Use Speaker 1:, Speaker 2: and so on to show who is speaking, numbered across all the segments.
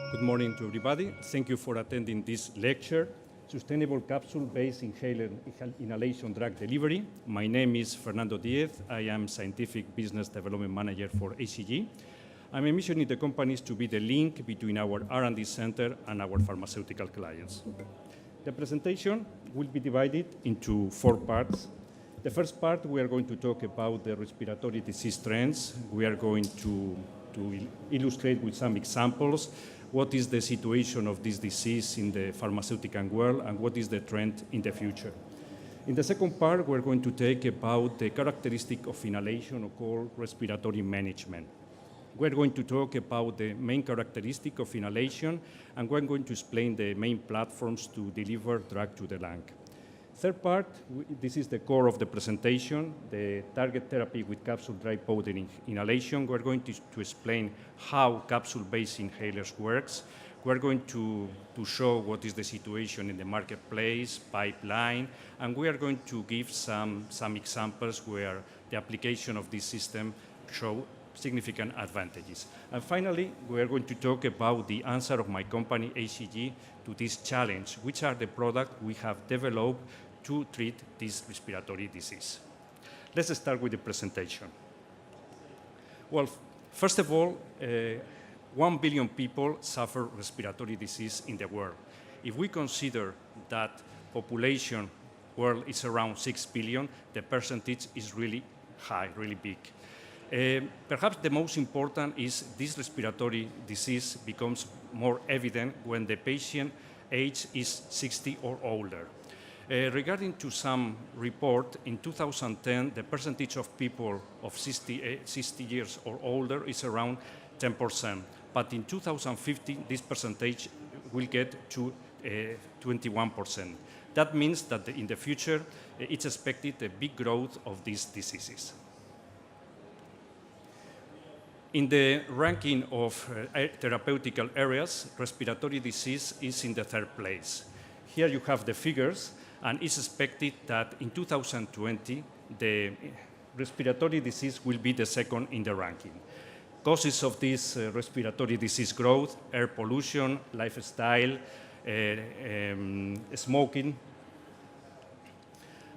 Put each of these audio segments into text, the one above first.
Speaker 1: Good morning to everybody. Thank you for attending this lecture, Sustainable Capsule-Based Inhalation Drug Delivery. My name is Fernando Diez. I am Scientific Business Development Manager for ACG. My mission in the company is to be the link between our R&D center and our pharmaceutical clients. The presentation will be divided into 4 parts. The first part, we are going to talk about the respiratory disease trends. We are going to illustrate with some examples what is the situation of this disease in the pharmaceutical world and what is the trend in the future. In the second part, we're going to talk about the characteristic of inhalation or called respiratory management. We're going to talk about the main characteristic of inhalation, and we're going to explain the main platforms to deliver drug to the lung. Third part, this is the core of the presentation, the target therapy with capsule dry powder inhalation. We're going to explain how capsule-based inhalers works. We're going to show what is the situation in the marketplace, pipeline, and we are going to give some examples where the application of this system show significant advantages. And finally, we are going to talk about the answer of my company, ACG, to this challenge, which are the products we have developed to treat this respiratory disease. Let's start with the presentation. Well, first of all, 1 billion people suffer respiratory disease in the world. If we consider that population world is around 6 billion, the percentage is really high, really big. Perhaps the most important is this respiratory disease becomes more evident when the patient age is 60 or older. Regarding to some report, in 2010, the percentage of people of 60 years or older is around 10%. But in 2050, this percentage will get to 21%. That means that in the future, it's expected a big growth of these diseases. In the ranking of therapeutical areas, respiratory disease is in the 3rd place. Here you have the figures, and it's expected that in 2020, the respiratory disease will be the 2nd in the ranking. Causes of this respiratory disease growth: air pollution, lifestyle, smoking.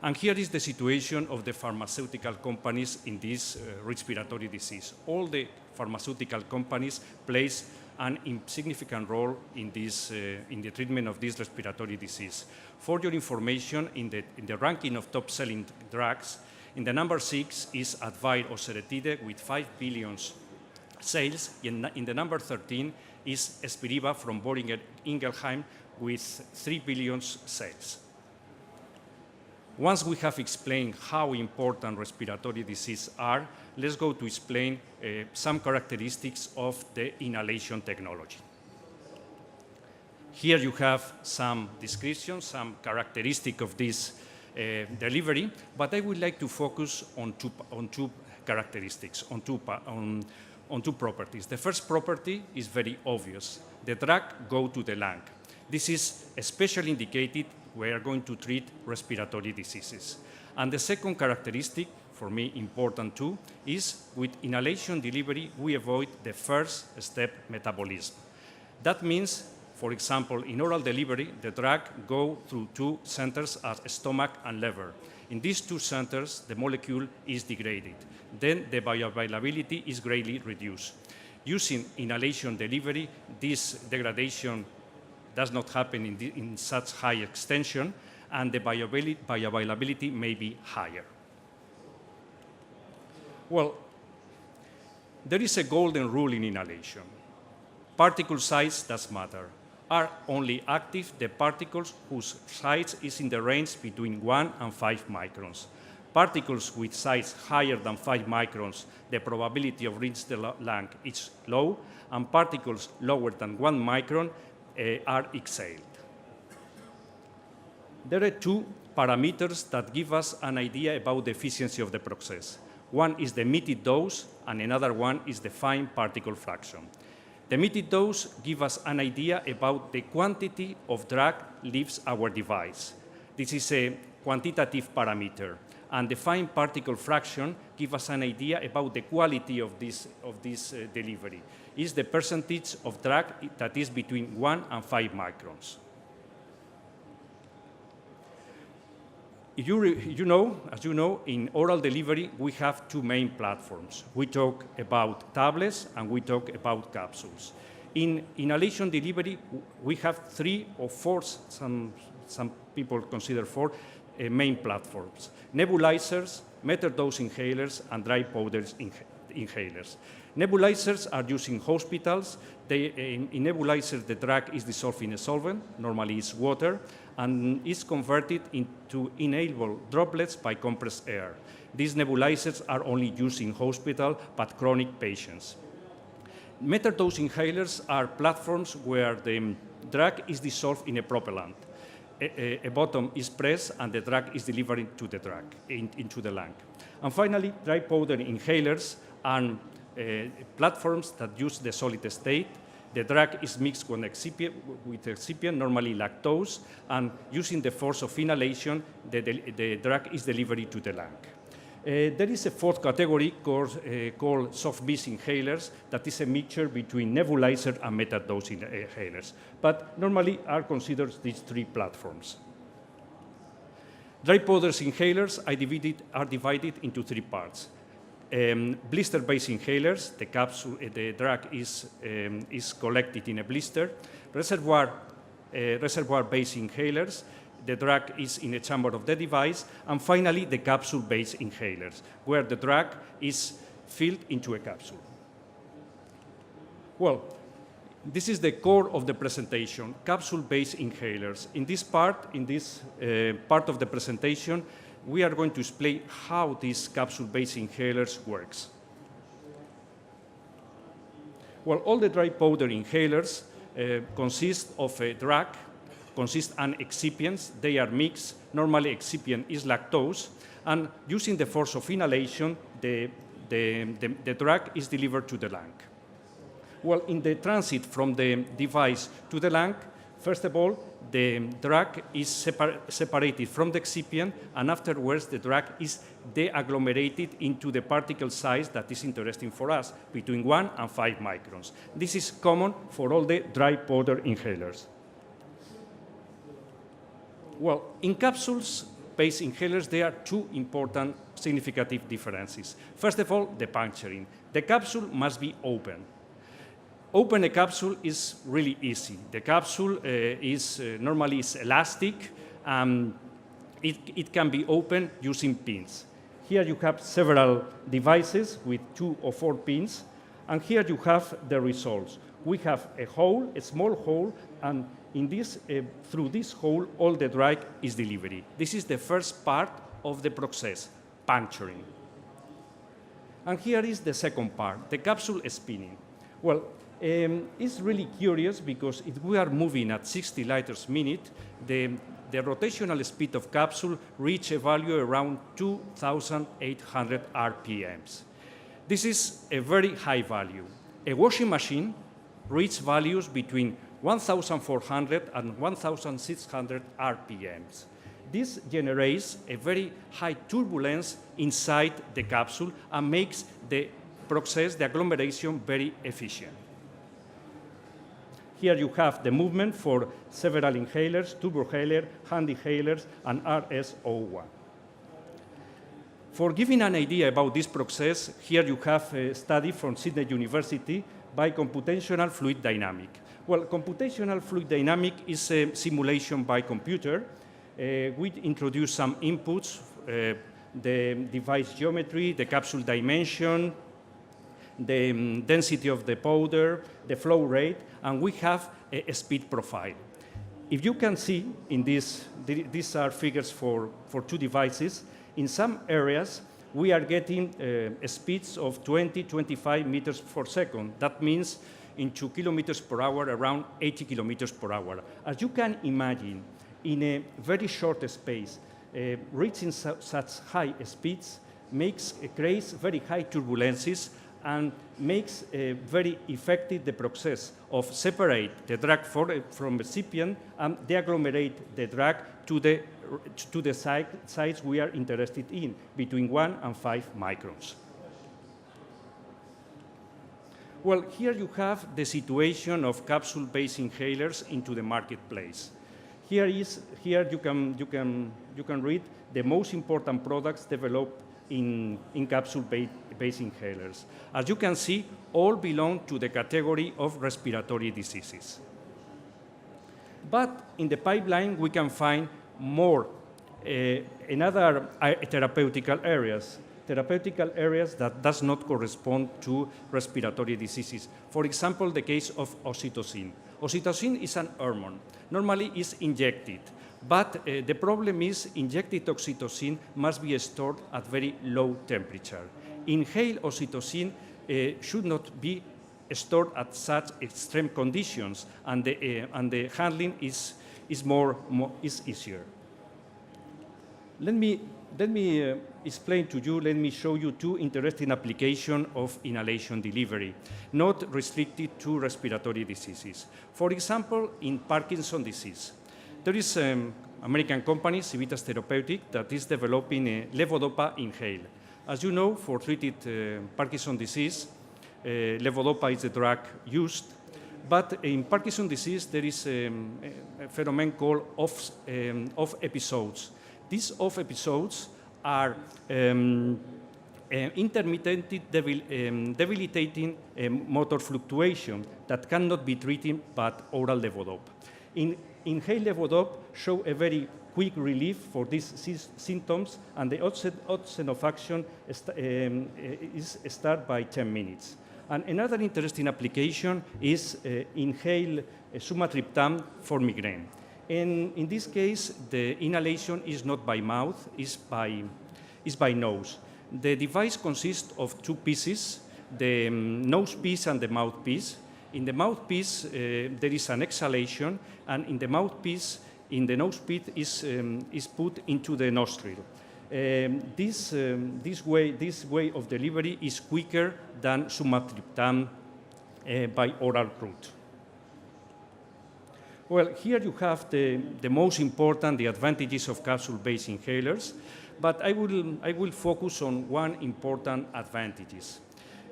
Speaker 1: And here is the situation of the pharmaceutical companies in this respiratory disease. All the pharmaceutical companies plays an insignificant role in the treatment of this respiratory disease. For your information, in the ranking of top-selling drugs, in the number 6 is Advair or Seretide with 5 billion sales. In the number 13 is Spiriva from Boehringer Ingelheim with 3 billion sales. Once we have explained how important respiratory diseases are, let's go to explain some characteristics of the inhalation technology. Here you have some descriptions, some characteristics of this delivery, but I would like to focus on two characteristics, on two properties. The first property is very obvious. The drug goes to the lung. This is especially indicated we are going to treat respiratory diseases. And the second characteristic, for me important too, is with inhalation delivery, we avoid the first step metabolism. That means, for example, in oral delivery, the drug goes through 2 centers as stomach and liver. In these 2 centers, the molecule is degraded. Then the bioavailability is greatly reduced. Using inhalation delivery, this degradation does not happen in such high extension, and the bioavailability may be higher. Well, there is a golden rule in inhalation. Particle size does matter. Are only active the particles whose size is in the range between 1 and 5 microns. Particles with size higher than 5 microns, the probability of reaching the lung is low, and particles lower than 1 micron are exhaled. There are 2 parameters that give us an idea about the efficiency of the process. One is the emitted dose, and another one is the fine particle fraction. The emitted dose gives us an idea about the quantity of drug leaves our device. This is a quantitative parameter. and the fine particle fraction give us an idea about the quality of this delivery. Is the percentage of drug that is between 1 and 5 microns. As you know, in oral delivery, we have two main platforms. We talk about tablets and we talk about capsules. In inhalation delivery, we have 3 or 4, some people consider 4, main platforms: nebulizers, metered-dose inhalers, and dry powder inhalers. Nebulizers are used in hospitals. In nebulizers, the drug is dissolved in a solvent, normally it's water, and is converted into inhalable droplets by compressed air. These nebulizers are only used in hospital, but chronic patients. Metered-dose inhalers are platforms where the drug is dissolved in a propellant. A button is pressed and the drug is delivered to the drug, into the lung. And finally, dry powder inhalers are platforms that use the solid state. The drug is mixed with excipient, normally lactose, and using the force of inhalation, the drug is delivered to the lung. There is a fourth category called soft-base inhalers that is a mixture between nebulizer and metered-dose inhalers, but normally are considered these 3 platforms. Dry powder inhalers are divided into 3 parts. Blister-based inhalers, the drug is collected in a blister. Reservoir-based inhalers, the drug is in a chamber of the device. And finally, the capsule-based inhalers, where the drug is filled into a capsule. Well, this is the core of the presentation, capsule-based inhalers. In this part of the presentation, we are going to explain how these capsule-based inhalers works. Well, all the dry powder inhalers consist of a drug, consist an excipients. They are mixed. Normally, excipient is lactose, and using the force of inhalation, the drug is delivered to the lung. Well, in the transit from the device to the lung, first of all, the drug is separated from the excipient, and afterwards the drug is deagglomerated into the particle size that is interesting for us, between 1 and 5 microns. This is common for all the dry powder inhalers. Well, in capsules-based inhalers, there are 2 important significant differences. First of all, the puncturing. The capsule must be open. Open a capsule is really easy. The capsule normally is elastic. It can be opened using pins. Here you have several devices with 2 or 4 pins, and here you have the results. We have a hole, a small hole, and through this hole, all the drug is delivered. This is the first part of the process, puncturing. And here is the second part, the capsule spinning. Well, it's really curious because if we are moving at 60 liters per minute, the rotational speed of capsule reach a value around 2,800 RPMs. This is a very high value. A washing machine reaches values between 1,400 and 1,600 RPMs. This generates a very high turbulence inside the capsule and makes the process, the agglomeration, very efficient. Here you have the movement for several inhalers, turboinhaler, hand inhalers, and RS01. For giving an idea about this process, here you have a study from Sydney University by computational fluid dynamics. Well, computational fluid dynamics is a simulation by computer. We introduce some inputs, the device geometry, the capsule dimension, the density of the powder, the flow rate, and we have a speed profile. If you can see in these are figures for 2 devices. In some areas, we are getting speeds of 20, 25 meters per second. That means in 2 kilometers per hour, around 80 kilometers per hour. As you can imagine, in a very short space, reaching such high speeds creates very high turbulences and makes very effective the process of separate the drug from recipient and deagglomerate the drug to the to the size we are interested in, between 1 and 5 microns. Well, here you have the situation of capsule-based inhalers into the marketplace. Here you can read the most important products developed in capsule-based inhalers. As you can see, all belong to the category of respiratory diseases. But in the pipeline, we can find more in other therapeutical areas that does not correspond to respiratory diseases. For example, the case of oxytocin. Oxytocin is an hormone. Normally, it's injected. But the problem is injected oxytocin must be stored at very low temperature. Inhaled oxytocin should not be stored at such extreme conditions, and the handling is easier. Let me explain to you, let me show you two interesting applications of inhalation delivery, not restricted to respiratory diseases. For example, in Parkinson's disease, there is an American company, Civitas Therapeutic, that is developing a levodopa inhale. As you know, for treated Parkinson's disease, levodopa is the drug used. But in Parkinson's disease, there is a phenomenon called off episodes. These off episodes are intermittent debilitating motor fluctuation that cannot be treated by oral levodopa. Inhaled levodopa show a very quick relief for these symptoms, and the onset of action is start by 10 minutes. And another interesting application is inhaled sumatriptan for migraine. And in this case, the inhalation is not by mouth, it's by nose. The device consists of two pieces, the nose piece and the mouthpiece. In the mouthpiece, there is an exhalation, and in the mouthpiece, in the nose piece is put into the nostril. This way of delivery is quicker than sumatriptan by oral route. Well, here you have the most important, the advantages of capsule-based inhalers, but I will focus on one important advantages.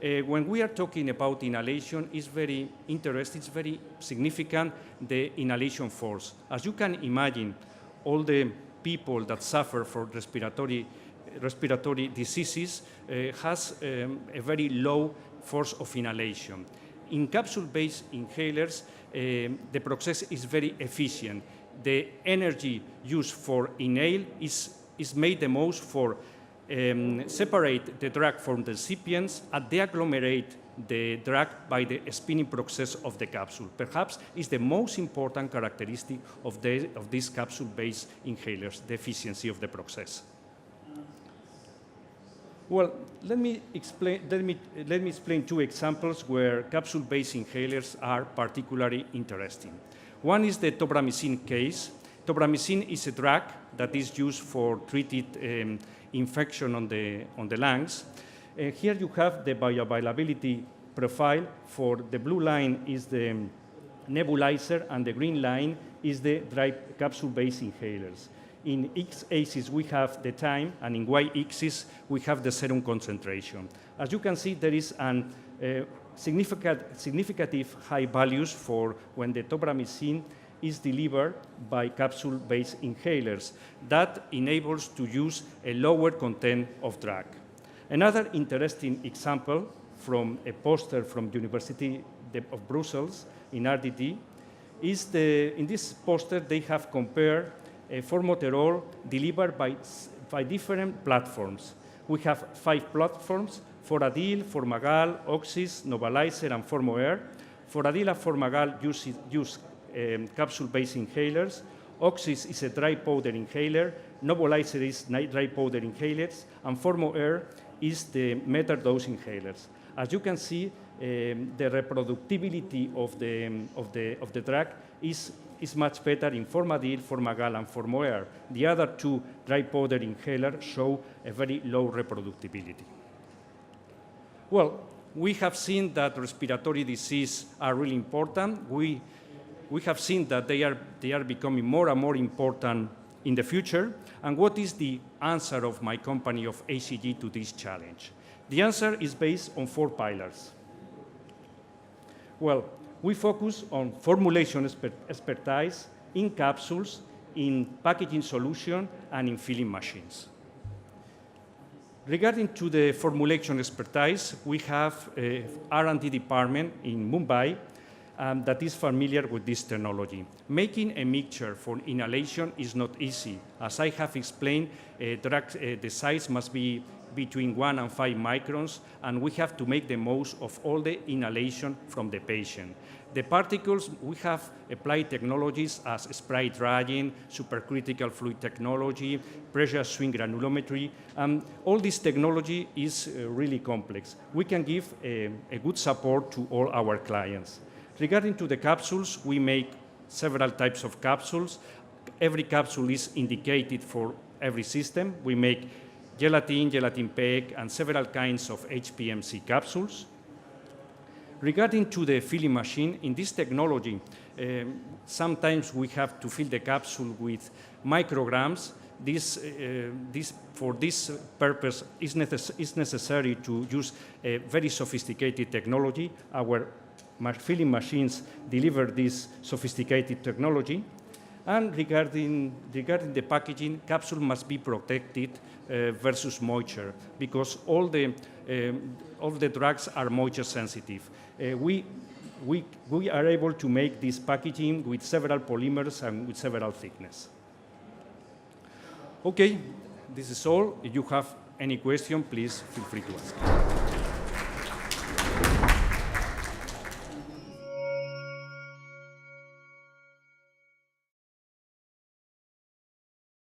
Speaker 1: When we are talking about inhalation, it's very interesting, it's very significant, the inhalation force. As you can imagine, all the people that suffer from respiratory diseases has a very low force of inhalation. In capsule-based inhalers, the process is very efficient. The energy used for inhale is made the most for separate the drug from the recipients and de-agglomerate the drug by the spinning process of the capsule. Perhaps is the most important characteristic of these capsule-based inhalers, the efficiency of the process. Well, let me explain two examples where capsule-based inhalers are particularly interesting. One is the tobramycin case. Tobramycin is a drug that is used for treated infection on the lungs. Here you have the bioavailability profile. For the blue line is the nebulizer, and the green line is the dry capsule-based inhalers. In x-axis, we have the time, and in y-axis, we have the serum concentration. As you can see, there is an significant high values for when the tobramycin is delivered by capsule-based inhalers. That enables to use a lower content of drug. Another interesting example from a poster from the University of Brussels in RDT is in this poster they have compared formoterol delivered by different platforms. We have 5 platforms: Foradil, Formagal, Oxys, Novalizer, and FormoAir. Foradil and Formagal use capsule-based inhalers. Oxys is a dry powder inhaler. Novalizer is dry powder inhalers. And FormoAir is the metered dose inhalers. As you can see, the reproducibility of the drug is much better in Formadil, Formagal, and FormoAir. The other two dry powder inhalers show a very low reproducibility. Well, we have seen that respiratory disease are really important. We have seen that they are becoming more and more important in the future. And what is the answer of my company of ACG to this challenge? The answer is based on 4 pillars. Well, we focus on formulation expertise in capsules, in packaging solution, and in filling machines. Regarding to the formulation expertise, we have a R&D department in Mumbai that is familiar with this technology. Making a mixture for inhalation is not easy. As I have explained, the size must be between 1 and 5 microns, and we have to make the most of all the inhalation from the patient. The particles, we have applied technologies as spray drying, supercritical fluid technology, pressure swing granulometry. All this technology is really complex. We can give a good support to all our clients. Regarding to the capsules, we make several types of capsules. Every capsule is indicated for every system. We make gelatin, gelatin peg, and several kinds of HPMC capsules. Regarding to the filling machine, in this technology, sometimes we have to fill the capsule with micrograms. For this purpose, is necessary to use a very sophisticated technology. Our filling machines deliver this sophisticated technology. And regarding the packaging, capsule must be protected versus moisture, because all the drugs are moisture sensitive. We are able to make this packaging with several polymers and with several thickness. Okay, this is all. If you have any question, please feel free to ask.